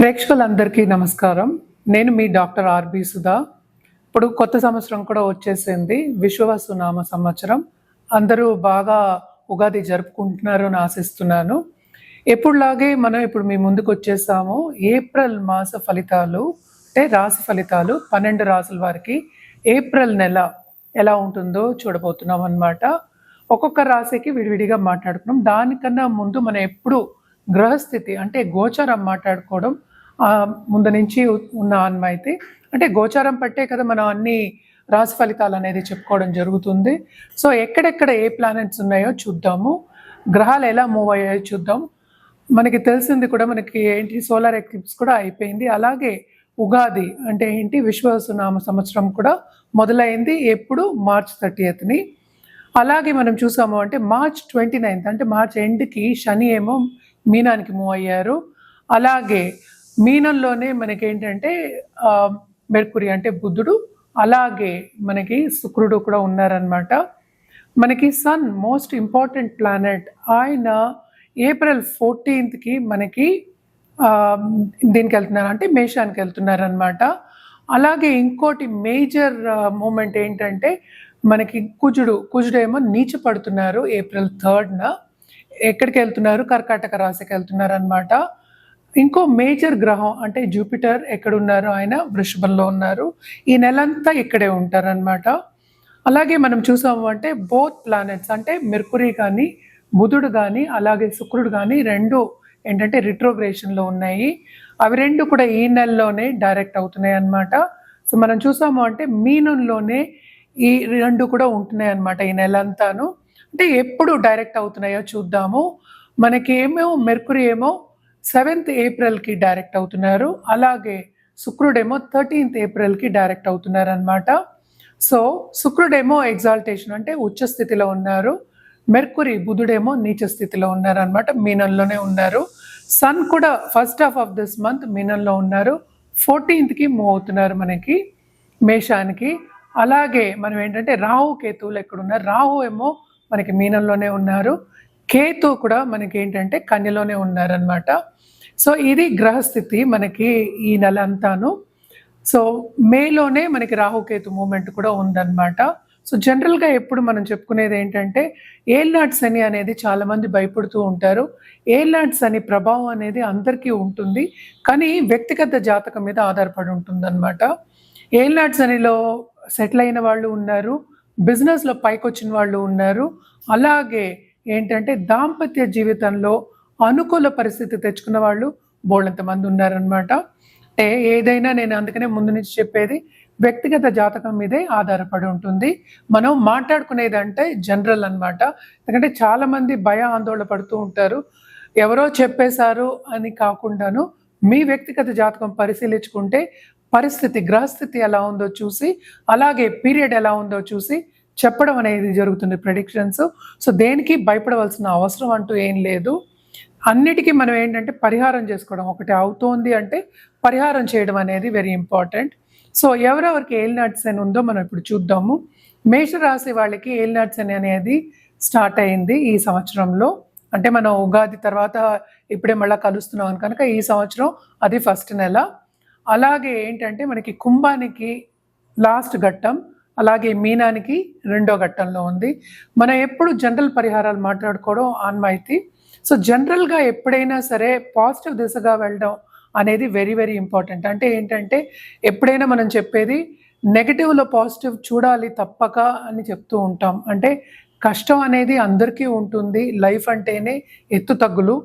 ప్రేక్షకులందరికీ నమస్కారం. నేను మీ డాక్టర్ ఆర్బి సుధా. ఇప్పుడు కొత్త సంవత్సరం కూడా వచ్చేసింది. విశ్వవసునామ సంవత్సరం. అందరూ బాగా ఉగాది జరుపుకుంటున్నారు అని ఆశిస్తున్నాను. ఎప్పుడులాగే మనం ఇప్పుడు మీ ముందుకు వచ్చేసాము. ఏప్రిల్ మాస ఫలితాలు అంటే రాశి ఫలితాలు 12 రాసుల వారికి ఏప్రిల్ నెల ఎలా ఉంటుందో చూడబోతున్నాం అన్నమాట. ఒక్కొక్క రాశికి విడివిడిగా మాట్లాడుకున్నాం. దానికన్నా ముందు మనం ఎప్పుడు గ్రహస్థితి అంటే గోచారం మాట్లాడుకోవడం ముందు నుంచి ఉన్న ఆన్మైతే అంటే గోచారం పట్టే కదా మనం అన్ని రాశి ఫలితాలు అనేది చెప్పుకోవడం జరుగుతుంది. సో ఎక్కడెక్కడ ఏ ప్లానెట్స్ ఉన్నాయో చూద్దాము, గ్రహాలు ఎలా మూవ్ అయ్యాయో చూద్దాం. మనకి తెలిసింది కూడా మనకి ఏంటి సోలార్ ఎక్లిప్స్ కూడా అయిపోయింది. అలాగే ఉగాది అంటే ఏంటి విశ్వవసునామ సంవత్సరం కూడా మొదలైంది. ఎప్పుడు మార్చ్ 30ని. అలాగే మనం చూసాము అంటే మార్చ్ 29 అంటే మార్చ్ ఎండ్కి శని ఏమో మీనానికి మూవ్ అయ్యారు. అలాగే మీనంలోనే మనకేంటంటే మెర్కురీ అంటే బుధుడు, అలాగే మనకి శుక్రుడు కూడా ఉన్నారనమాట. మనకి సన్ మోస్ట్ ఇంపార్టెంట్ ప్లానెట్, ఆయన ఏప్రిల్ 14కి మనకి దీనికి వెళ్తున్నారు అంటే మేషానికి వెళ్తున్నారు అనమాట. అలాగే ఇంకోటి మేజర్ మూమెంట్ ఏంటంటే మనకి కుజుడేమో నీచ పడుతున్నారు ఏప్రిల్ 3న. ఎక్కడికి వెళ్తున్నారు? కర్కాటక రాశికి వెళ్తున్నారు అనమాట. ఇంకో మేజర్ గ్రహం అంటే జూపిటర్ ఎక్కడున్నారు? ఆయన వృషభంలో ఉన్నారు. ఈ నెలంతా ఇక్కడే ఉంటారనమాట. అలాగే మనం చూసాము అంటే బోత్ ప్లానెట్స్ అంటే మెర్కురీ కానీ బుధుడు కానీ అలాగే శుక్రుడు కానీ రెండు ఏంటంటే రిట్రోగ్రేషన్లో ఉన్నాయి. అవి రెండు కూడా ఈ నెలలోనే డైరెక్ట్ అవుతున్నాయి అన్నమాట. సో మనం చూసాము అంటే మీనంలోనే ఈ రెండు కూడా ఉంటున్నాయి అన్నమాట ఈ నెలంతాను. అంటే ఎప్పుడు డైరెక్ట్ అవుతున్నాయో చూద్దాము. మనకేమో మెర్కురీ ఏమో 7th ఏప్రిల్కి డైరెక్ట్ అవుతున్నారు. అలాగే శుక్రుడేమో 13th ఏప్రిల్కి డైరెక్ట్ అవుతున్నారు అనమాట. సో శుక్రుడేమో ఎగ్జాల్టేషన్ అంటే ఉచ్చ స్థితిలో ఉన్నారు. మెర్కురీ బుధుడేమో నీచ స్థితిలో ఉన్నారు అనమాట. మీనంలోనే ఉన్నారు. సన్ కూడా first half of this month మీనంలో ఉన్నారు. 14th మూవ్ అవుతున్నారు మనకి మేషానికి. అలాగే మనం ఏంటంటే రాహు కేతువులు ఎక్కడున్నారు? రాహు ఏమో మనకి మీనంలోనే ఉన్నారు. కేతు కూడా మనకి ఏంటంటే కన్యలోనే ఉన్నారనమాట. సో ఇది గ్రహస్థితి మనకి ఈ నెల అంతాను. సో మేలోనే మనకి రాహుకేతు మూమెంట్ కూడా ఉందన్నమాట. సో జనరల్గా ఎప్పుడు మనం చెప్పుకునేది ఏంటంటే ఏల్నాటి శని అనేది చాలామంది భయపడుతూ ఉంటారు. ఏల్నాటి శని ప్రభావం అనేది అందరికీ ఉంటుంది, కానీ వ్యక్తిగత జాతకం మీద ఆధారపడి ఉంటుందన్నమాట. ఏల్నాటి శనిలో సెటిల్ అయిన వాళ్ళు ఉన్నారు, బిజినెస్లో పైకి వచ్చిన వాళ్ళు ఉన్నారు. అలాగే ఏంటంటే దాంపత్య జీవితంలో అనుకూల పరిస్థితి తెచ్చుకున్న వాళ్ళు బోళ్ళంత మంది ఉన్నారనమాట. అంటే ఏదైనా నేను అందుకనే ముందు నుంచి చెప్పేది వ్యక్తిగత జాతకం మీదే ఆధారపడి ఉంటుంది. మనం మాట్లాడుకునేదంటే జనరల్ అనమాట. ఎందుకంటే చాలామంది భయ ఆందోళన పడుతూ ఉంటారు. ఎవరో చెప్పేశారు అని కాకుండాను మీ వ్యక్తిగత జాతకం పరిశీలించుకుంటే పరిస్థితి గ్రహస్థితి ఎలా ఉందో చూసి అలాగే పీరియడ్ ఎలా ఉందో చూసి చెప్పడం అనేది జరుగుతుంది ప్రెడిక్షన్స్. సో దేనికి భయపడవలసిన అవసరం అంటూ ఏం లేదు. అన్నిటికీ మనం ఏంటంటే పరిహారం చేసుకోవడం, ఒకటి అవుతోంది అంటే పరిహారం చేయడం అనేది వెరీ ఇంపార్టెంట్. సో ఎవరెవరికి ఏలినాటి శని ఉందో మనం ఇప్పుడు చూద్దాము. మేషరాశి వాళ్ళకి ఏలినాటి శని అనేది స్టార్ట్ అయింది ఈ సంవత్సరంలో. అంటే మనం ఉగాది తర్వాత ఇప్పుడే మళ్ళీ కలుస్తున్నాం కనుక ఈ సంవత్సరం అది ఫస్ట్ నెల. అలాగే ఏంటంటే మనకి కుంభానికి లాస్ట్ ఘట్టం, అలాగే మీనానికి రెండో ఘట్టంలో ఉంది. మనం ఎప్పుడు జనరల్ పరిహారాలు మాట్లాడుకోవడం ఆన్మైతి. సో జనరల్గా ఎప్పుడైనా సరే పాజిటివ్ దిశగా వెళ్ళడం అనేది వెరీ వెరీ ఇంపార్టెంట్. అంటే ఏంటంటే ఎప్పుడైనా మనం చెప్పేది నెగటివ్లో పాజిటివ్ చూడాలి తప్పక అని చెప్తూ ఉంటాం. అంటే కష్టం అనేది అందరికీ ఉంటుంది, లైఫ్ అంటేనే ఎత్తు తగ్గులు.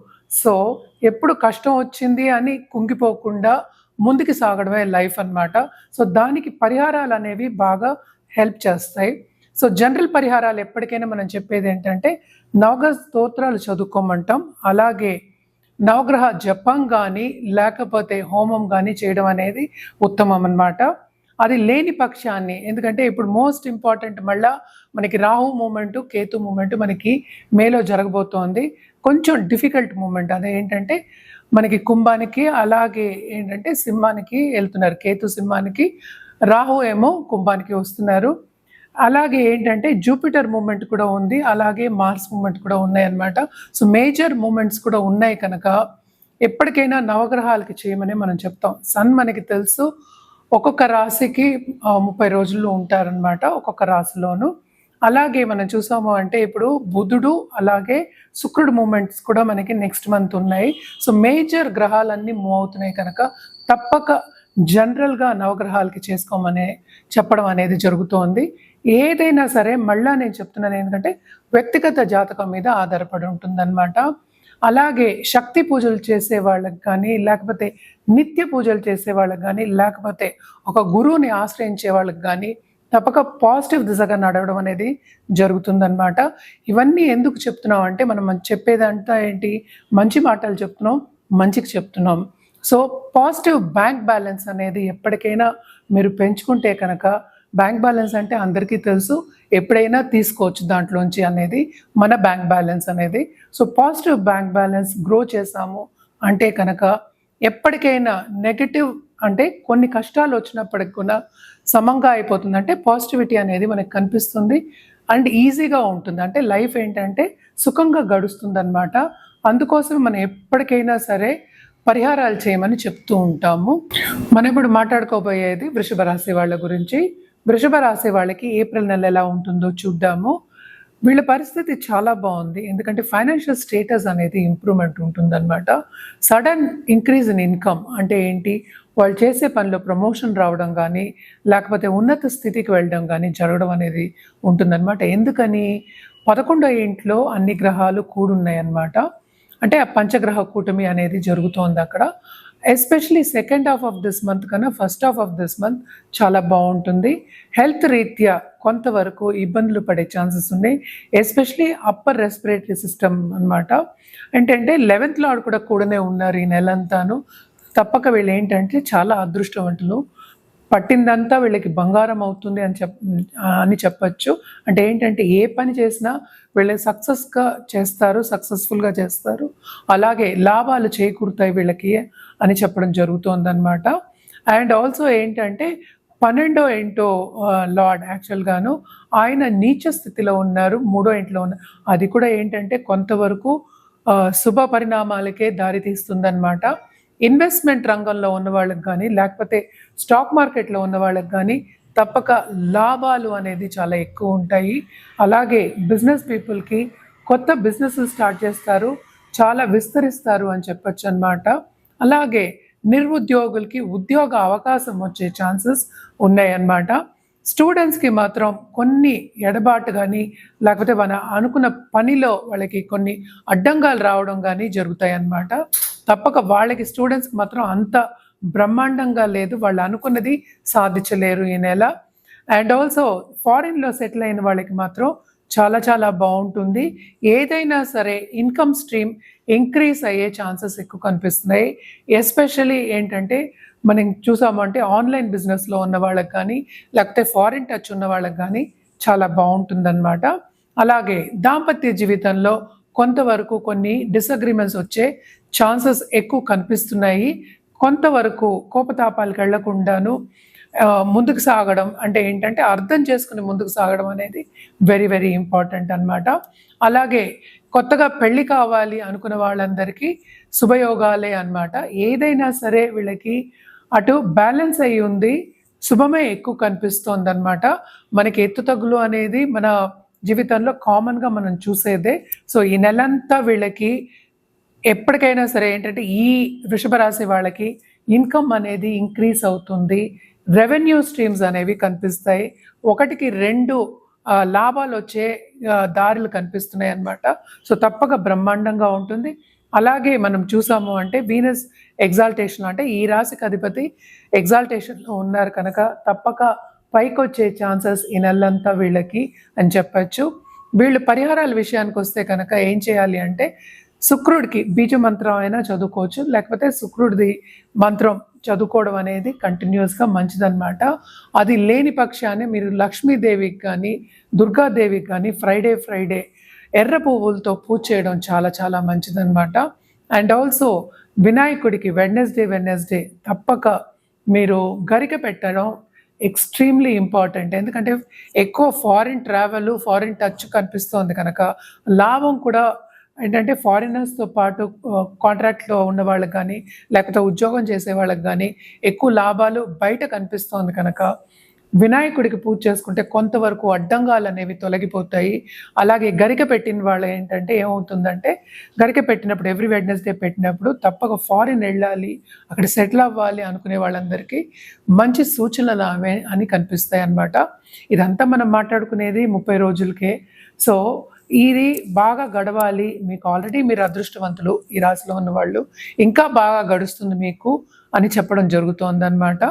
సో ఎప్పుడు కష్టం వచ్చింది అని కుంగిపోకుండా ముందుకు సాగడమే లైఫ్ అన్నమాట. సో దానికి పరిహారాలు అనేవి బాగా హెల్ప్ చేస్తాయి. సో జనరల్ పరిహారాలు ఎప్పటికైనా మనం చెప్పేది ఏంటంటే నవగ్రహ స్తోత్రాలు చదువుకోమంటాం. అలాగే నవగ్రహ జపం కానీ లేకపోతే హోమం కానీ చేయడం అనేది ఉత్తమం అన్నమాట. అది లేని పక్షాన్ని, ఎందుకంటే ఇప్పుడు మోస్ట్ ఇంపార్టెంట్ మళ్ళా మనకి రాహు మూమెంట్ కేతు మూమెంట్ మనకి మేలో జరగబోతోంది. కొంచెం డిఫికల్ట్ మూమెంట్. అదే ఏంటంటే మనకి కుంభానికి అలాగే ఏంటంటే సింహానికి వెళ్తున్నారు. కేతు సింహానికి, రాహు ఏమో కుంభానికి వస్తున్నారు. అలాగే ఏంటంటే జూపిటర్ మూమెంట్ కూడా ఉంది, అలాగే మార్స్ మూమెంట్ కూడా ఉన్నాయి అన్నమాట. సో మేజర్ మూమెంట్స్ కూడా ఉన్నాయి కనుక ఎప్పటికైనా నవగ్రహాలకి చేయమని మనం చెప్తాం. సన్ మనకి తెలుసు ఒక్కొక్క రాశికి 30 రోజులు ఉంటారనమాట ఒక్కొక్క రాశిలోను. అలాగే మనం చూసాము అంటే ఇప్పుడు బుధుడు అలాగే శుక్రుడు మూమెంట్స్ కూడా మనకి నెక్స్ట్ మంత్ ఉన్నాయి. సో మేజర్ గ్రహాలన్నీ మూవ్ అవుతున్నాయి కనుక తప్పక జనరల్గా నవగ్రహాలకి చేసుకోమని చెప్పడం అనేది జరుగుతోంది. ఏదైనా సరే మళ్ళా నేను చెప్తున్నాను, ఎందుకంటే వ్యక్తిగత జాతకం మీద ఆధారపడి ఉంటుందన్నమాట. అలాగే శక్తి పూజలు చేసే వాళ్ళకి కానీ, లేకపోతే నిత్య పూజలు చేసే వాళ్ళకి కానీ, లేకపోతే ఒక గురువుని ఆశ్రయించే వాళ్ళకి కానీ తప్పక పాజిటివ్ దిశగా నడవడం అనేది జరుగుతుందన్నమాట. ఇవన్నీ ఎందుకు చెప్తున్నాం అంటే మనం చెప్పేదంతా ఏంటి, మంచి మాటలు చెప్తున్నాం, మంచికి చెప్తున్నాం. సో పాజిటివ్ బ్యాంక్ బ్యాలెన్స్ అనేది ఎప్పటికైనా మీరు పెంచుకుంటే కనుక, బ్యాంక్ బ్యాలెన్స్ అంటే అందరికీ తెలుసు, ఎప్పుడైనా తీసుకోవచ్చు దాంట్లోంచి అనేది మన బ్యాంక్ బ్యాలెన్స్ అనేది. So positive bank balance grow చేసాము అంటే కనుక ఎప్పటికైనా నెగటివ్ అంటే కొన్ని కష్టాలు వచ్చినప్పటికి కూడా సమంగా అయిపోతుంది. అంటే పాజిటివిటీ అనేది మనకు కనిపిస్తుంది అండ్ ఈజీగా ఉంటుంది. అంటే లైఫ్ ఏంటంటే సుఖంగా గడుస్తుంది అనమాట. అందుకోసం మనం ఎప్పటికైనా సరే పరిహారాలు చేయమని చెప్తూ ఉంటాము. మనం ఇప్పుడు మాట్లాడుకోబోయేది వృషభ రాశి వాళ్ళ గురించి. వృషభ రాశి వాళ్ళకి ఏప్రిల్ నెల ఎలా ఉంటుందో చూద్దాము. వీళ్ళ పరిస్థితి చాలా బాగుంది, ఎందుకంటే ఫైనాన్షియల్ స్టేటస్ అనేది ఇంప్రూవ్మెంట్ ఉంటుందన్నమాట. సడన్ ఇంక్రీజ్ ఇన్ ఇన్కమ్ అంటే ఏంటి, వాళ్ళు చేసే పనిలో ప్రమోషన్ రావడం కానీ, లేకపోతే ఉన్నత స్థితికి వెళ్ళడం కానీ జరగడం అనేది ఉంటుందన్నమాట. ఎందుకని, 11వ ఇంట్లో అన్ని గ్రహాలు కూడున్నాయి అన్నమాట. అంటే ఆ పంచగ్రహ కూటమి అనేది జరుగుతోంది అక్కడ. Especially second half of this month కన్నా first half of this month చాలా బాగుంటుంది. హెల్త్ రీత్యా కొంతవరకు ఇబ్బందులు పడే ఛాన్సెస్ ఉన్నాయి, ఎస్పెషలీ అప్పర్ రెస్పిరేటరీ సిస్టమ్ అనమాట. ఏంటంటే 11th లార్డ్ కూడా కూడానే ఉన్నారు ఈ నెలంతాను. తప్పక వీళ్ళు ఏంటంటే చాలా అదృష్టవంతులు, పట్టిందంతా వీళ్ళకి బంగారం అవుతుంది అని చెప్పచ్చు. అంటే ఏంటంటే ఏ పని చేసినా వీళ్ళు సక్సెస్ఫుల్గా చేస్తారు, అలాగే లాభాలు చేకూరుతాయి వీళ్ళకి అని చెప్పడం జరుగుతోందన్నమాట. అండ్ ఆల్సో ఏంటంటే 12వ ఇంటో లార్డ్ యాక్చువల్గాను ఆయన నీచ స్థితిలో ఉన్నారు, 3వ ఇంట్లో ఉన్నారు. అది కూడా ఏంటంటే కొంతవరకు శుభ పరిణామాలకే దారితీస్తుందన్నమాట. ఇన్వెస్ట్మెంట్ రంగంలో ఉన్న వాళ్ళకి కానీ, లేకపోతే స్టాక్ మార్కెట్లో ఉన్న వాళ్ళకి కానీ తప్పక లాభాలు అనేది చాలా ఎక్కువ ఉంటాయి. అలాగే బిజినెస్ పీపుల్కి కొత్త బిజినెస్ స్టార్ట్ చేస్తారు, చాలా విస్తరిస్తారు అని చెప్పచ్చు అన్నమాట. అలాగే నిరుద్యోగులకి ఉద్యోగ అవకాశం వచ్చే ఛాన్సెస్ ఉన్నాయన్నమాట. స్టూడెంట్స్కి మాత్రం కొన్ని ఎడబాటు కానీ, లేకపోతే మన అనుకున్న పనిలో వాళ్ళకి కొన్ని అడ్డంగాలు రావడం కానీ జరుగుతాయి అన్నమాట. తప్పక వాళ్ళకి స్టూడెంట్స్కి మాత్రం అంత బ్రహ్మాండంగా లేదు, వాళ్ళు అనుకున్నది సాధించలేరు ఈ నెల. అండ్ ఆల్సో ఫారిన్లో సెటిల్ అయిన వాళ్ళకి మాత్రం చాలా చాలా బాగుంటుంది. ఏదైనా సరే ఇన్కమ్ స్ట్రీమ్ ఇంక్రీజ్ అయ్యే ఛాన్సెస్ ఎక్కువ కనిపిస్తున్నాయి. ఎస్పెషలీ ఏంటంటే మనం చూసామంటే ఆన్లైన్ బిజినెస్లో ఉన్న వాళ్ళకి కానీ, లేకపోతే ఫారిన్ టచ్ ఉన్న వాళ్ళకి కానీ చాలా బాగుంటుందన్నమాట. అలాగే దాంపత్య జీవితంలో కొంతవరకు కొన్ని డిసగ్రిమెంట్స్ వచ్చే ఛాన్సెస్ ఎక్కువ కనిపిస్తున్నాయి. కొంతవరకు కోపతాపాలకు వెళ్లకుండాను ముందుకు సాగడం అంటే ఏంటంటే అర్థం చేసుకుని ముందుకు సాగడం అనేది వెరీ వెరీ ఇంపార్టెంట్ అన్నమాట. అలాగే కొత్తగా పెళ్లి కావాలి అనుకున్న వాళ్ళందరికీ శుభయోగాలే అన్నమాట. ఏదైనా సరే వీళ్ళకి అటు బ్యాలెన్స్ అయ్యి ఉంది, శుభమే ఎక్కువ కనిపిస్తోంది అనమాట. మనకి ఎత్తుతగ్గులు అనేది మన జీవితంలో కామన్గా మనం చూసేదే. సో ఈ నెలంతా వీళ్ళకి ఎప్పటికైనా సరే ఏంటంటే ఈ వృషభ రాశి వాళ్ళకి ఇన్కమ్ అనేది ఇంక్రీజ్ అవుతుంది, రెవెన్యూ స్ట్రీమ్స్ అనేవి కనిపిస్తాయి, 1కి 2 లాభాలు వచ్చే దారులు కనిపిస్తున్నాయి అన్నమాట. సో తప్పక బ్రహ్మాండంగా ఉంటుంది. అలాగే మనం చూసాము అంటే వీనస్ ఎగ్జాల్టేషన్ అంటే ఈ రాశికి అధిపతి ఎగ్జాల్టేషన్లో ఉన్నారు కనుక తప్పక పైకి వచ్చే ఛాన్సెస్ ఈ నెలంతా వీళ్ళకి అని చెప్పచ్చు. వీళ్ళు పరిహారాల విషయానికి వస్తే కనుక ఏం చేయాలి అంటే శుక్రుడికి బీజ మంత్రం అయినా చదువుకోవచ్చు, లేకపోతే శుక్రుడిది మంత్రం చదువుకోవడం అనేది కంటిన్యూస్గా మంచిదన్నమాట. అది లేని పక్షాన్ని మీరు లక్ష్మీదేవికి కానీ దుర్గాదేవికి కానీ ఫ్రైడే ఎర్ర పువ్వులతో పూజ చేయడం చాలా చాలా మంచిదన్నమాట. అండ్ ఆల్సో వినాయకుడికి వెడ్నెస్డే తప్పక మీరు గరిక పెట్టడం ఎక్స్ట్రీమ్లీ ఇంపార్టెంట్. ఎందుకంటే ఎక్కువ ఫారిన్ ట్రావెల్, ఫారిన్ టచ్ కనిపిస్తోంది కనుక లాభం కూడా ఏంటంటే ఫారినర్స్‌తో పాటు కాంట్రాక్ట్‌లో ఉన్న వాళ్ళకి గానీ, లేకపోతే ఉద్యోగం చేసే వాళ్ళకి గానీ, ఎక్కువ లాభాలు బయట కనిపిస్తోంది కనుక, వినాయకుడికి పూజ చేసుకుంటే కొంతవరకు అడ్డంగాలనేవి తొలగిపోతాయి. అలాగే గరిక పెట్టిన వాళ్ళేంటంటే ఏమవుతుందంటే, గరిక పెట్టినప్పుడు ఎవ్రీ వెడ్నెస్‌డే పెట్టినప్పుడు తప్పక ఫారిన్ ఎళ్ళాలి, అక్కడ సెటిల్ అవ్వాలి అనుకునే వాళ్ళందరికీ మంచి సూచనలు అని కనిపిస్తాయన్నమాట. ఇదంతా మనం మాట్లాడుకునేది 30 రోజులకే. సో, ఇది బాగా గడవాలి. మీకు ఆల్రెడీ మీరు అదృష్టవంతులు ఈ రాశిలో ఉన్నవాళ్ళు. ఇంకా బాగా గడుస్తుంది మీకు అని చెప్పడం జరుగుతోందనమాట.